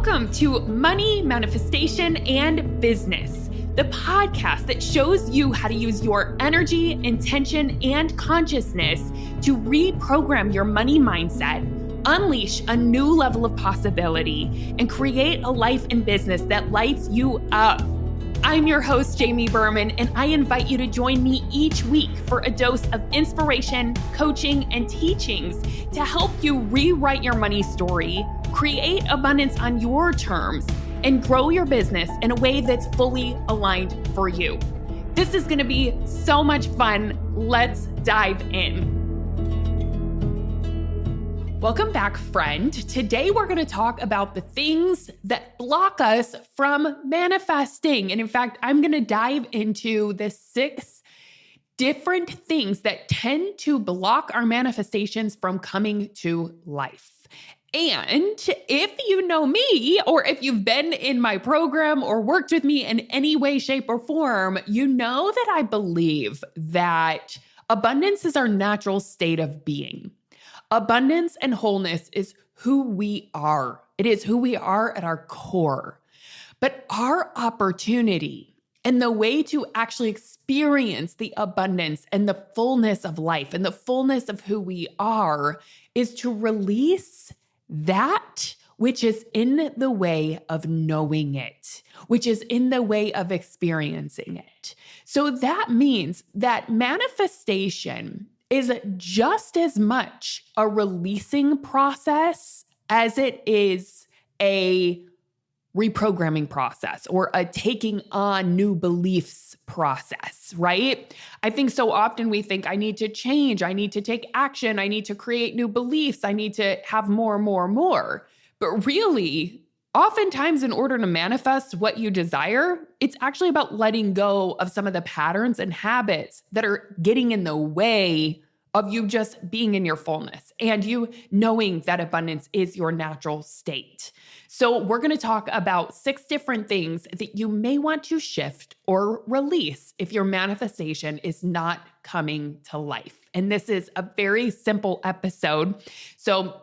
Welcome to Money, Manifestation, and Business, the podcast that shows you how to use your energy, intention, and consciousness to reprogram your money mindset, unleash a new level of possibility, and create a life and business that lights you up. I'm your host, Jamie Berman, and I invite you to join me each week for a dose of inspiration, coaching, and teachings to help you rewrite your money story, create abundance on your terms, and grow your business in a way that's fully aligned for you. This is going to be so much fun. Let's dive in. Welcome back, friend. Today, we're going to talk about the things that block us from manifesting. And in fact, I'm going to dive into the 6 different things that tend to block our manifestations from coming to life. And if you know me, or if you've been in my program or worked with me in any way, shape, or form, you know that I believe that abundance is our natural state of being. Abundance and wholeness is who we are. It is who we are at our core. But our opportunity and the way to actually experience the abundance and the fullness of life and the fullness of who we are is to release that which is in the way of knowing it, which is in the way of experiencing it. So that means that manifestation is just as much a releasing process as it is a reprogramming process or a taking on new beliefs process, right? I think so often we think I need to change, I need to take action, I need to create new beliefs, I need to have more. But really, oftentimes in order to manifest what you desire, it's actually about letting go of some of the patterns and habits that are getting in the way of you just being in your fullness and you knowing that abundance is your natural state. So we're going to talk about 6 different things that you may want to shift or release if your manifestation is not coming to life. And this is a very simple episode. So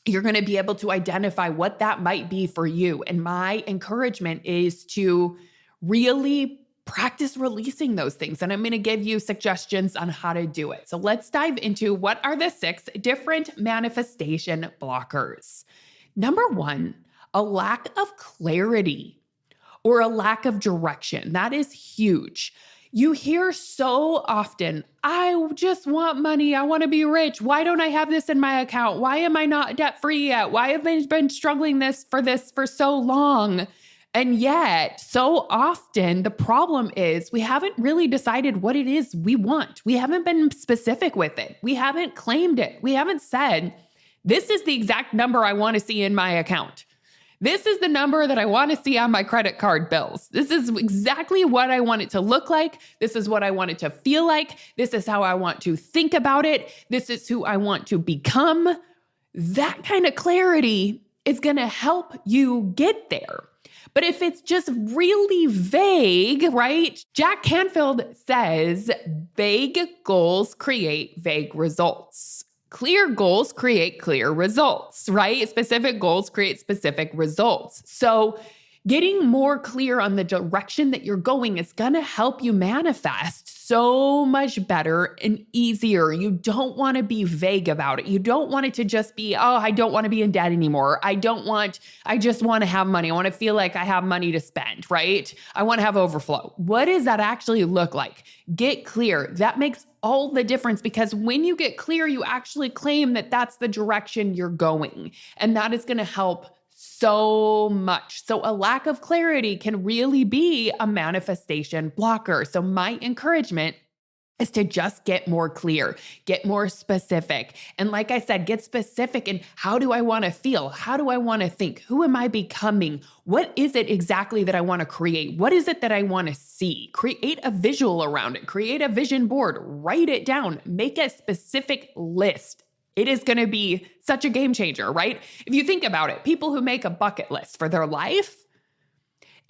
you're going to be able to identify what that might be for you. And my encouragement is to really practice releasing those things. And I'm going to give you suggestions on how to do it. So let's dive into what are the 6 different manifestation blockers. Number 1, a lack of clarity or a lack of direction. That is huge. You hear so often, I just want money. I want to be rich. Why don't I have this in my account? Why am I not debt free yet? Why have I been struggling for so long? And yet, so often, the problem is we haven't really decided what it is we want. We haven't been specific with it. We haven't claimed it. We haven't said, this is the exact number I want to see in my account. This is the number that I want to see on my credit card bills. This is exactly what I want it to look like. This is what I want it to feel like. This is how I want to think about it. This is who I want to become. That kind of clarity is going to help you get there. But if it's just really vague, right? Jack Canfield says, vague goals create vague results. Clear goals create clear results, right? Specific goals create specific results. So getting more clear on the direction that you're going is going to help you manifest so much better and easier. You don't want to be vague about it. You don't want it to just be, oh, I don't want to be in debt anymore. I just want to have money. I want to feel like I have money to spend, right? I want to have overflow. What does that actually look like? Get clear. That makes all the difference because when you get clear, you actually claim that that's the direction you're going. And that is going to help so much. So a lack of clarity can really be a manifestation blocker. So my encouragement is to just get more clear, get more specific. And like I said, get specific in how do I want to feel? How do I want to think? Who am I becoming? What is it exactly that I want to create? What is it that I want to see? Create a visual around it. Create a vision board. Write it down. Make a specific list. It is going to be such a game changer, right? If you think about it, people who make a bucket list for their life,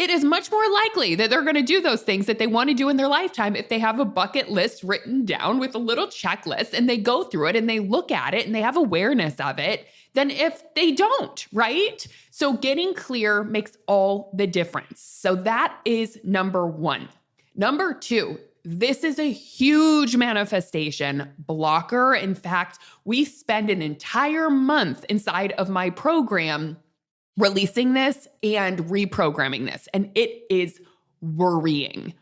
it is much more likely that they're going to do those things that they want to do in their lifetime if they have a bucket list written down with a little checklist and they go through it and they look at it and they have awareness of it than if they don't, right? So getting clear makes all the difference. So that is number one. Number two, this is a huge manifestation blocker. In fact, we spend an entire month inside of my program releasing this and reprogramming this, and it is worrying.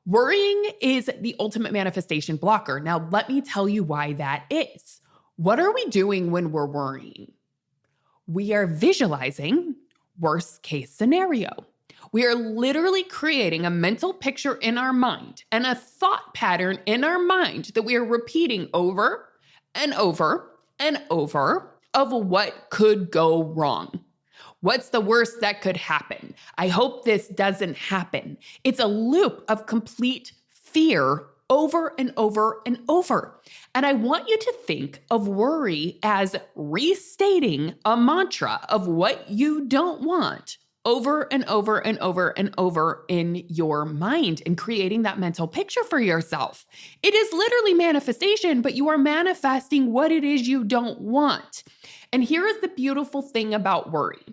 Worrying is the ultimate manifestation blocker. Now, let me tell you why that is. What are we doing when we're worrying? We are visualizing worst case scenario. We are literally creating a mental picture in our mind and a thought pattern in our mind that we are repeating over and over and over of what could go wrong. What's the worst that could happen? I hope this doesn't happen. It's a loop of complete fear over and over and over. And I want you to think of worry as restating a mantra of what you don't want over and over and over and over in your mind and creating that mental picture for yourself. It is literally manifestation, but you are manifesting what it is you don't want. And here is the beautiful thing about worry.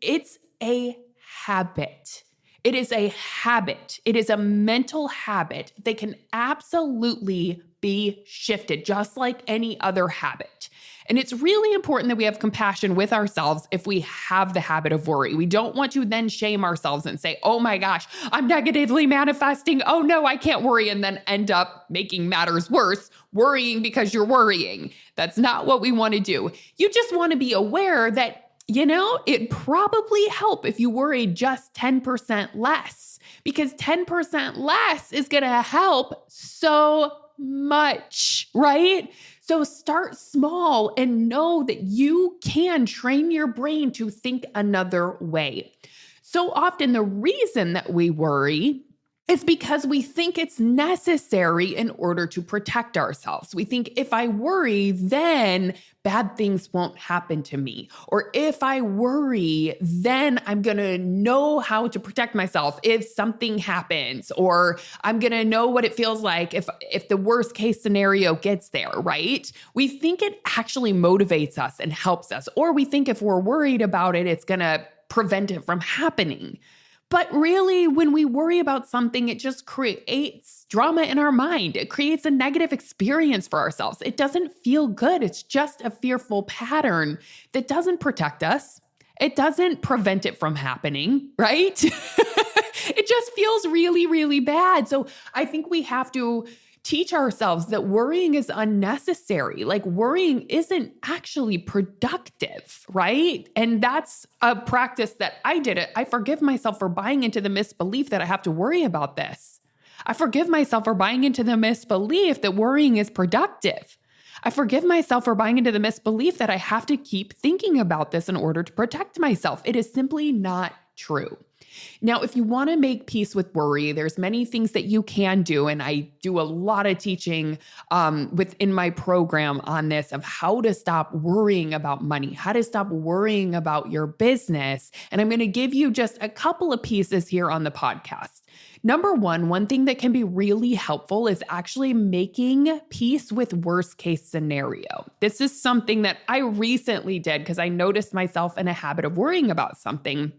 It's a habit. It is a habit. It is a mental habit that can absolutely be shifted, just like any other habit. And it's really important that we have compassion with ourselves if we have the habit of worry. We don't want to then shame ourselves and say, oh my gosh, I'm negatively manifesting. Oh no, I can't worry. And then end up making matters worse, worrying because you're worrying. That's not what we want to do. You just want to be aware that it'd probably help if you worry just 10% less, because 10% less is going to help so much, right? So start small and know that you can train your brain to think another way. So often the reason that we worry is because we think it's necessary in order to protect ourselves. We think if I worry, then bad things won't happen to me. Or if I worry, then I'm going to know how to protect myself if something happens, or I'm going to know what it feels like if the worst case scenario gets there, right? We think it actually motivates us and helps us, or we think if we're worried about it, it's going to prevent it from happening. But really, when we worry about something, it just creates drama in our mind. It creates a negative experience for ourselves. It doesn't feel good. It's just a fearful pattern that doesn't protect us. It doesn't prevent it from happening, right? It just feels really, really bad. So I think we have to teach ourselves that worrying is unnecessary. Like worrying isn't actually productive, right? And that's a practice that I did it. I forgive myself for buying into the misbelief that I have to worry about this. I forgive myself for buying into the misbelief that worrying is productive. I forgive myself for buying into the misbelief that I have to keep thinking about this in order to protect myself. It is simply not true. Now, if you want to make peace with worry, there's many things that you can do. And I do a lot of teaching within my program on this of how to stop worrying about money, how to stop worrying about your business. And I'm going to give you just a couple of pieces here on the podcast. Number one thing that can be really helpful is actually making peace with worst case scenario. This is something that I recently did because I noticed myself in a habit of worrying about something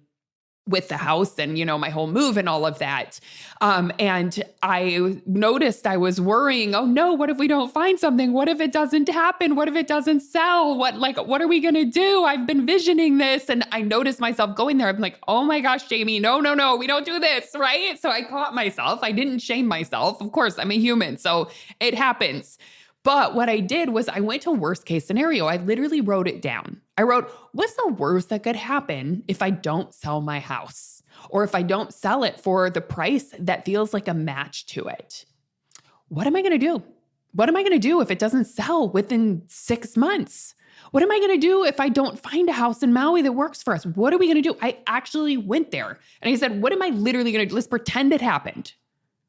with the house and, my whole move and all of that. And I noticed I was worrying, oh no, what if we don't find something? What if it doesn't happen? What if it doesn't sell? What are we going to do? I've been visioning this. And I noticed myself going there. I'm like, oh my gosh, Jamie, no, we don't do this, right? So I caught myself. I didn't shame myself. Of course, I'm a human, so it happens. But what I did was I went to worst case scenario. I literally wrote it down. I wrote, what's the worst that could happen if I don't sell my house? Or if I don't sell it for the price that feels like a match to it? What am I going to do? What am I going to do if it doesn't sell within 6 months? What am I going to do if I don't find a house in Maui that works for us? What are we going to do? I actually went there and I said, what am I literally going to do? Let's pretend it happened.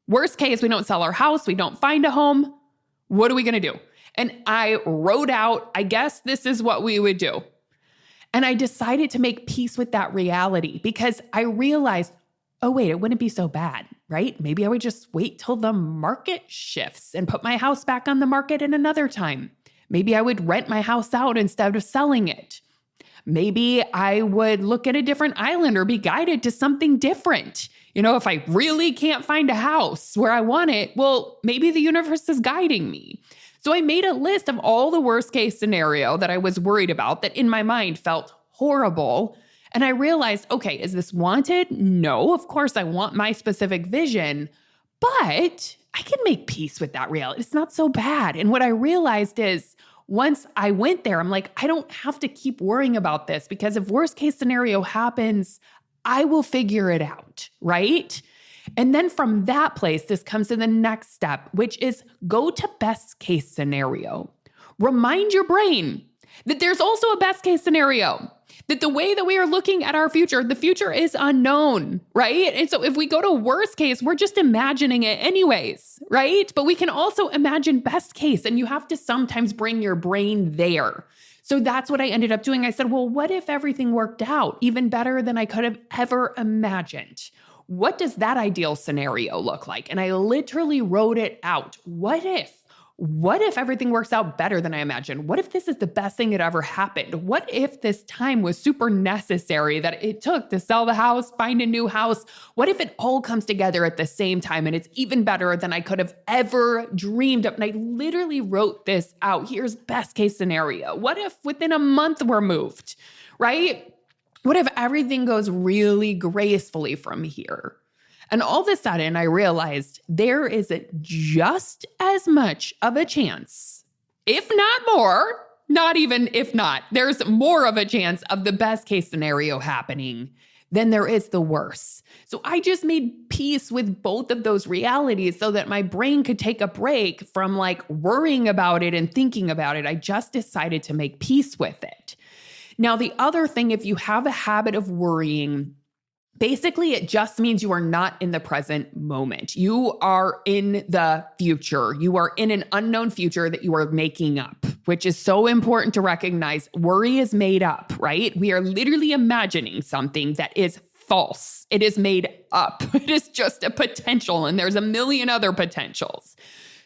Worst case, we don't sell our house. We don't find a home. What are we going to do? And I wrote out, I guess this is what we would do. And I decided to make peace with that reality because I realized, oh, wait, it wouldn't be so bad, right? Maybe I would just wait till the market shifts and put my house back on the market in another time. Maybe I would rent my house out instead of selling it. Maybe I would look at a different island or be guided to something different. If I really can't find a house where I want it, well, maybe the universe is guiding me. So I made a list of all the worst case scenario that I was worried about that in my mind felt horrible. And I realized, okay, is this wanted? No, of course I want my specific vision, but I can make peace with that reality. It's not so bad. And what I realized is once I went there, I'm like, I don't have to keep worrying about this because if worst case scenario happens, I will figure it out, right? And then from that place, this comes to the next step, which is go to best case scenario. Remind your brain that there's also a best case scenario, that the way that we are looking at our future, the future is unknown, right? And so if we go to worst case, we're just imagining it anyways, right? But we can also imagine best case, and you have to sometimes bring your brain there. So that's what I ended up doing. I said, well, what if everything worked out even better than I could have ever imagined? What does that ideal scenario look like? And I literally wrote it out. What if everything works out better than I imagined? What if this is the best thing that ever happened? What if this time was super necessary that it took to sell the house, find a new house? What if it all comes together at the same time and it's even better than I could have ever dreamed of? And I literally wrote this out. Here's best case scenario. What if within a month we're moved, right? What if everything goes really gracefully from here? And all of a sudden, I realized there is just as much of a chance, if not more, not even if not, there's more of a chance of the best case scenario happening than there is the worst. So I just made peace with both of those realities so that my brain could take a break from worrying about it and thinking about it. I just decided to make peace with it. Now, the other thing, if you have a habit of worrying, basically, it just means you are not in the present moment. You are in the future. You are in an unknown future that you are making up, which is so important to recognize. Worry is made up, right? We are literally imagining something that is false. It is made up. It is just a potential, and there's a million other potentials.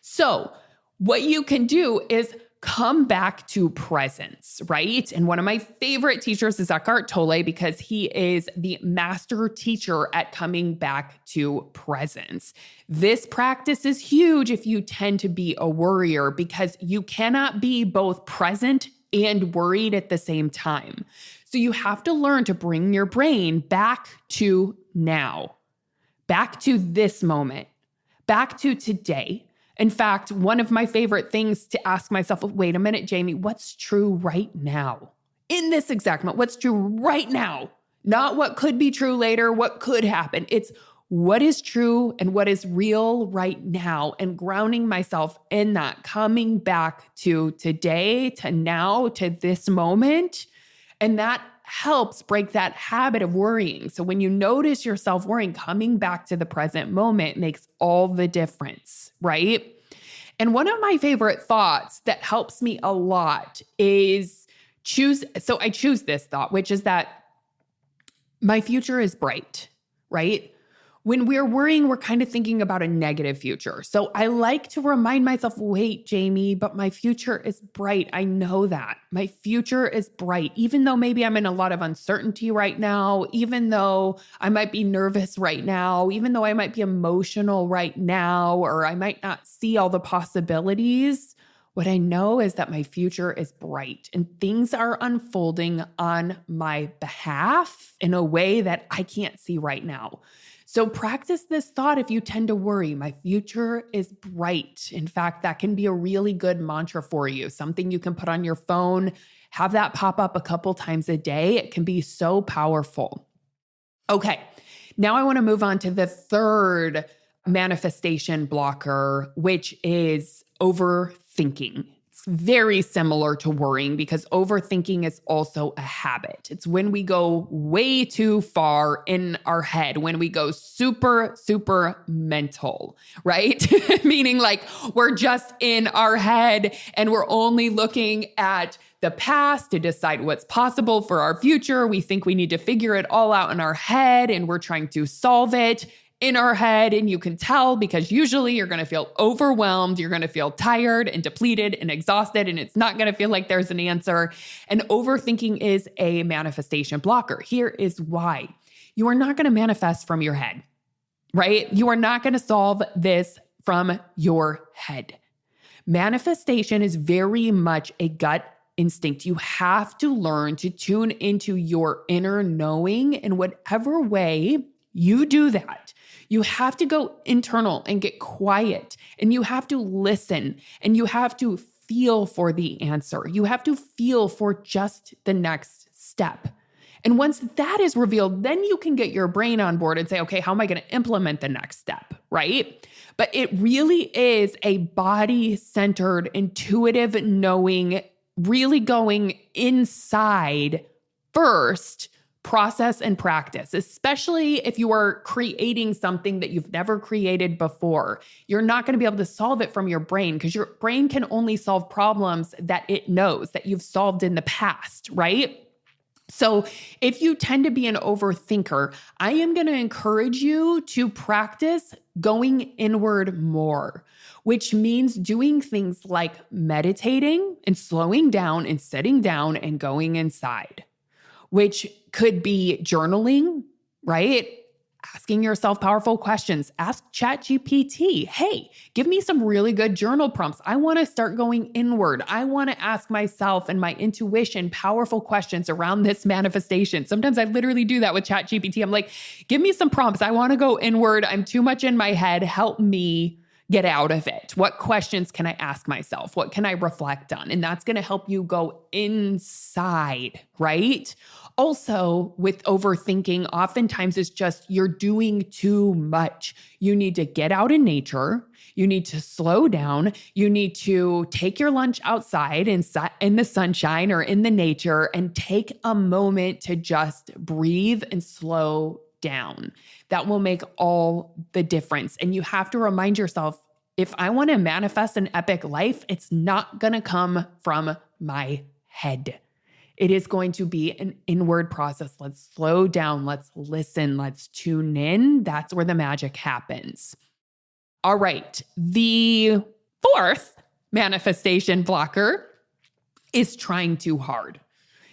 So what you can do is come back to presence, right? And one of my favorite teachers is Eckhart Tolle because he is the master teacher at coming back to presence. This practice is huge if you tend to be a worrier because you cannot be both present and worried at the same time. So you have to learn to bring your brain back to now, back to this moment, back to today. In fact, one of my favorite things to ask myself, wait a minute, Jamie, what's true right now? In this exact moment, what's true right now? Not what could be true later, what could happen. It's what is true and what is real right now, and grounding myself in that, coming back to today, to now, to this moment. And that helps break that habit of worrying. So when you notice yourself worrying, coming back to the present moment makes all the difference, right? And one of my favorite thoughts that helps me a lot is I choose this thought, which is that my future is bright, right? When we're worrying, we're kind of thinking about a negative future. So I like to remind myself, wait, Jamie, but my future is bright. I know that. My future is bright. Even though maybe I'm in a lot of uncertainty right now, even though I might be nervous right now, even though I might be emotional right now, or I might not see all the possibilities, what I know is that my future is bright and things are unfolding on my behalf in a way that I can't see right now. So practice this thought if you tend to worry. My future is bright. In fact, that can be a really good mantra for you, something you can put on your phone, have that pop up a couple times a day. It can be so powerful. Okay, now I want to move on to the third manifestation blocker, which is overthinking. It's very similar to worrying because overthinking is also a habit. It's when we go way too far in our head, when we go super, super mental, right? Meaning like we're just in our head and we're only looking at the past to decide what's possible for our future. We think we need to figure it all out in our head and we're trying to solve it in our head. And you can tell because usually you're going to feel overwhelmed. You're going to feel tired and depleted and exhausted, and it's not going to feel like there's an answer. And overthinking is a manifestation blocker. Here is why. You are not going to manifest from your head, right? You are not going to solve this from your head. Manifestation is very much a gut instinct. You have to learn to tune into your inner knowing in whatever way you do that. You have to go internal and get quiet, and you have to listen, and you have to feel for the answer. You have to feel for just the next step. And once that is revealed, then you can get your brain on board and say, okay, how am I going to implement the next step, right? But it really is a body-centered, intuitive knowing, really going inside first, process and practice, especially if you are creating something that you've never created before. You're not going to be able to solve it from your brain because your brain can only solve problems that it knows that you've solved in the past, right? So if you tend to be an overthinker, I am going to encourage you to practice going inward more, which means doing things like meditating and slowing down and sitting down and going inside, which could be journaling, right? Asking yourself powerful questions. Ask ChatGPT, hey, give me some really good journal prompts. I want to start going inward. I want to ask myself and my intuition powerful questions around this manifestation. Sometimes I literally do that with ChatGPT. I'm like, give me some prompts. I want to go inward. I'm too much in my head. Help me get out of it. What questions can I ask myself? What can I reflect on? And that's going to help you go inside, right? Also, with overthinking, oftentimes it's just you're doing too much. You need to get out in nature. You need to slow down. You need to take your lunch outside in the sunshine or in the nature and take a moment to just breathe and slow down. That will make all the difference. And you have to remind yourself, if I want to manifest an epic life, it's not going to come from my head. It is going to be an inward process. Let's slow down. Let's listen. Let's tune in. That's where the magic happens. All right. The fourth manifestation blocker is trying too hard.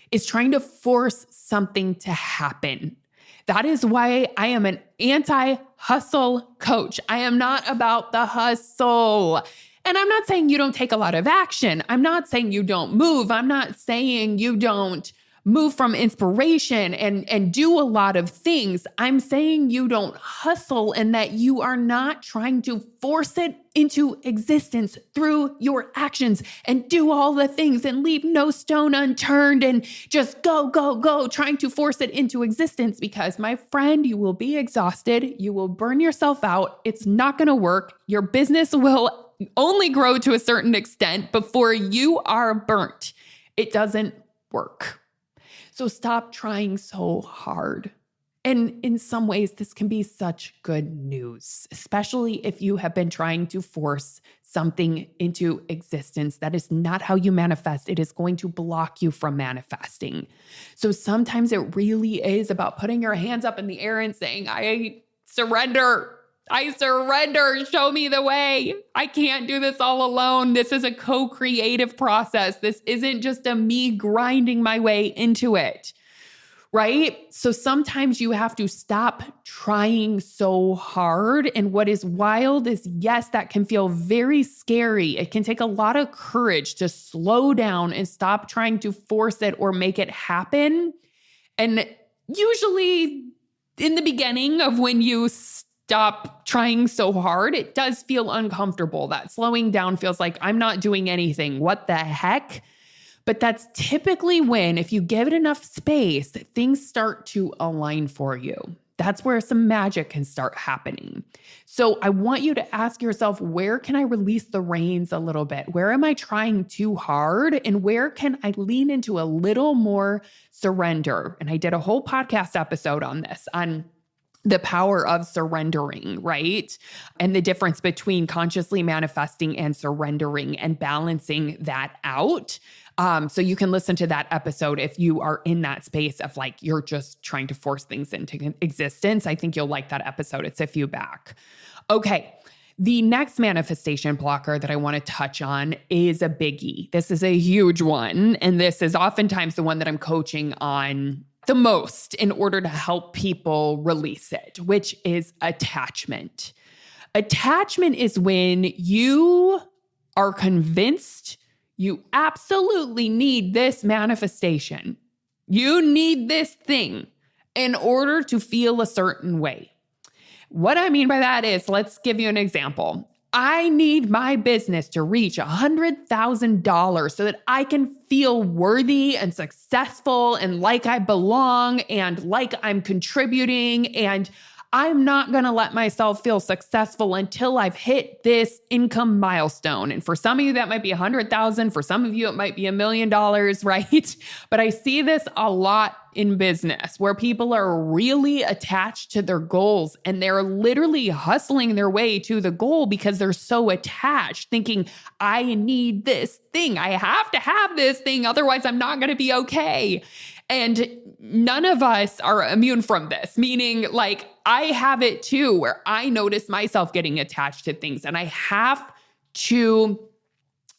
It's trying to force something to happen. That is why I am an anti-hustle coach. I am not about the hustle. And I'm not saying you don't take a lot of action. I'm not saying you don't move. I'm not saying you don't move from inspiration and do a lot of things. I'm saying you don't hustle and that you are not trying to force it into existence through your actions and do all the things and leave no stone unturned and just go, go, go, trying to force it into existence because, my friend, you will be exhausted. You will burn yourself out. It's not going to work. Your business will only grow to a certain extent before you are burnt. It doesn't work. So stop trying so hard. And in some ways, this can be such good news, especially if you have been trying to force something into existence. That is not how you manifest. It is going to block you from manifesting. So sometimes it really is about putting your hands up in the air and saying, I surrender. I surrender. Show me the way. I can't do this all alone. This is a co-creative process. This isn't just a me grinding my way into it, right? So sometimes you have to stop trying so hard. And what is wild is, yes, that can feel very scary. It can take a lot of courage to slow down and stop trying to force it or make it happen. And usually in the beginning of when you stop trying so hard, it does feel uncomfortable. That slowing down feels like I'm not doing anything. What the heck? But that's typically when, if you give it enough space, things start to align for you. That's where some magic can start happening. So I want you to ask yourself, where can I release the reins a little bit? Where am I trying too hard? And where can I lean into a little more surrender? And I did a whole podcast episode on this, on the power of surrendering, right? And the difference between consciously manifesting and surrendering and balancing that out. So you can listen to that episode if you are in that space of like, you're just trying to force things into existence. I think you'll like that episode. It's a few back. Okay. The next manifestation blocker that I want to touch on is a biggie. This is a huge one. And this is oftentimes the one that I'm coaching on the most in order to help people release it, which is attachment. Attachment is when you are convinced you absolutely need this manifestation. You need this thing in order to feel a certain way. What I mean by that is, let's give you an example. I need my business to reach $100,000 so that I can feel worthy and successful and like I belong and like I'm contributing. And I'm not going to let myself feel successful until I've hit this income milestone. And for some of you, that might be 100,000. For some of you, it might be $1 million, right? But I see this a lot in business where people are really attached to their goals and they're literally hustling their way to the goal because they're so attached, thinking, I need this thing. I have to have this thing. Otherwise, I'm not going to be okay. And none of us are immune from this, meaning like I have it too, where I notice myself getting attached to things and I have to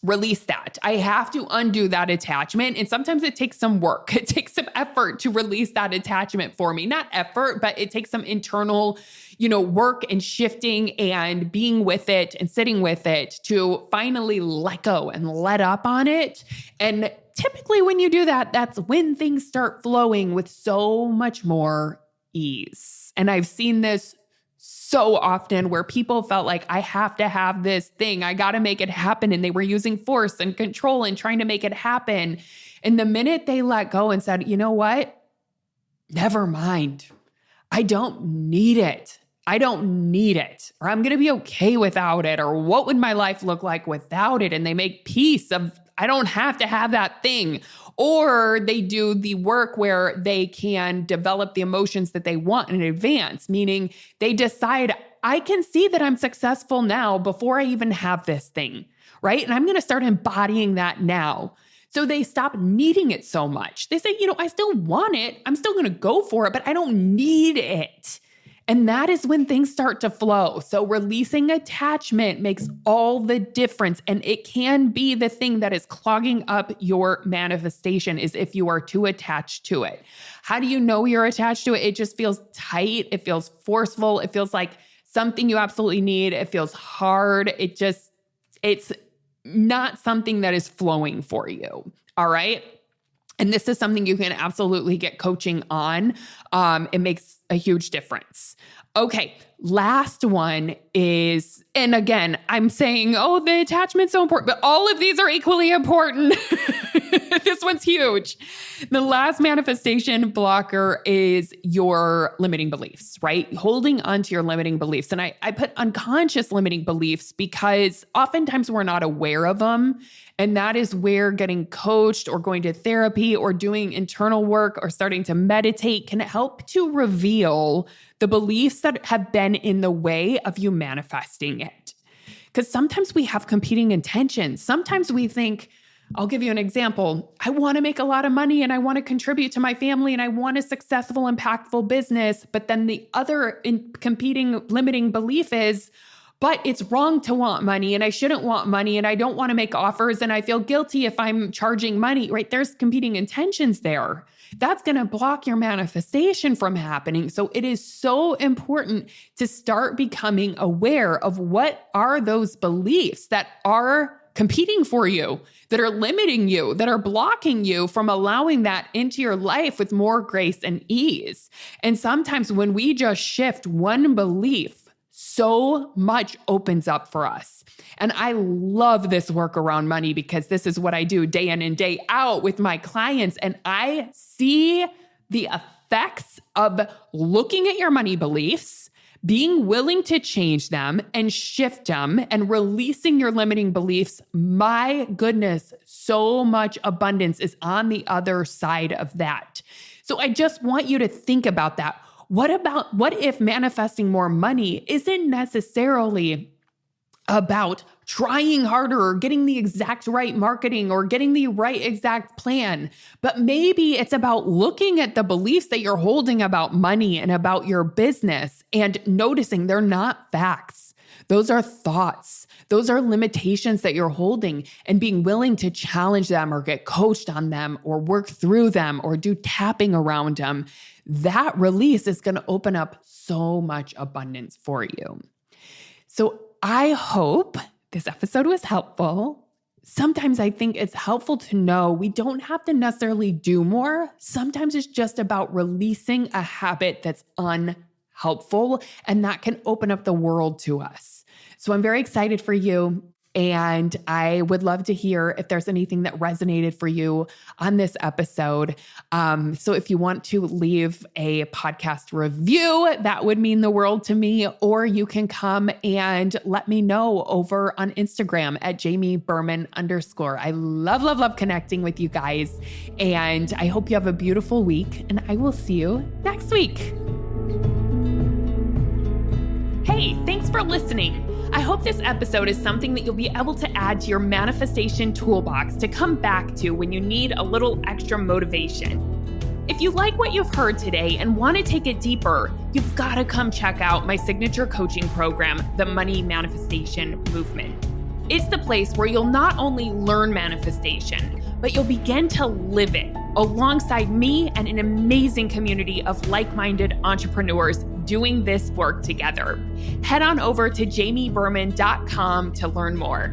release that. I have to undo that attachment. And sometimes it takes some work. It takes some effort to release that attachment for me. Not effort, but it takes some internal, work and shifting and being with it and sitting with it to finally let go and let up on it. And typically when you do that, that's when things start flowing with so much more ease. And I've seen this so often where people felt like, I have to have this thing. I got to make it happen. And they were using force and control and trying to make it happen. And the minute they let go and said, you know what? Never mind. I don't need it. I don't need it, or I'm going to be okay without it, or what would my life look like without it? And they make peace of, I don't have to have that thing. Or they do the work where they can develop the emotions that they want in advance, meaning they decide, I can see that I'm successful now before I even have this thing, right? And I'm going to start embodying that now. So they stop needing it so much. They say, I still want it. I'm still going to go for it, but I don't need it. And that is when things start to flow. So releasing attachment makes all the difference. And it can be the thing that is clogging up your manifestation, is if you are too attached to it. How do you know you're attached to it? It just feels tight. It feels forceful. It feels like something you absolutely need. It feels hard. It's not something that is flowing for you. All right. And this is something you can absolutely get coaching on. It makes a huge difference. Okay, last one is, and again, I'm saying, the attachment's so important, but all of these are equally important. This one's huge. The last manifestation blocker is your limiting beliefs, right? Holding on to your limiting beliefs. And I put unconscious limiting beliefs because oftentimes we're not aware of them. And that is where getting coached or going to therapy or doing internal work or starting to meditate can help to reveal the beliefs that have been in the way of you manifesting it. Because sometimes we have competing intentions. Sometimes we think, I'll give you an example. I want to make a lot of money and I want to contribute to my family and I want a successful, impactful business. But then the other competing limiting belief is, but it's wrong to want money and I shouldn't want money and I don't want to make offers and I feel guilty if I'm charging money, right? There's competing intentions there. That's going to block your manifestation from happening. So it is so important to start becoming aware of what are those beliefs that are competing for you, that are limiting you, that are blocking you from allowing that into your life with more grace and ease. And sometimes when we just shift one belief, so much opens up for us. And I love this work around money because this is what I do day in and day out with my clients. And I see the effects of looking at your money beliefs, being willing to change them and shift them and releasing your limiting beliefs, my goodness, so much abundance is on the other side of that. So I just want you to think about that. What if manifesting more money isn't necessarily about trying harder or getting the exact right marketing or getting the right exact plan, but maybe it's about looking at the beliefs that you're holding about money and about your business and noticing they're not facts. Those are thoughts. Those are limitations that you're holding, and being willing to challenge them or get coached on them or work through them or do tapping around them. That release is going to open up so much abundance for you. So I hope this episode was helpful. Sometimes I think it's helpful to know we don't have to necessarily do more. Sometimes it's just about releasing a habit that's unhelpful, and that can open up the world to us. So I'm very excited for you. And I would love to hear if there's anything that resonated for you on this episode. So if you want to leave a podcast review, that would mean the world to me. Or you can come and let me know over on Instagram at JamieBerman_. I love connecting with you guys. And I hope you have a beautiful week. And I will see you next week. Hey, thanks for listening. I hope this episode is something that you'll be able to add to your manifestation toolbox to come back to when you need a little extra motivation. If you like what you've heard today and want to take it deeper, you've got to come check out my signature coaching program, the Money Manifestation Movement. It's the place where you'll not only learn manifestation, but you'll begin to live it alongside me and an amazing community of like-minded entrepreneurs doing this work together. Head on over to jamieberman.com to learn more.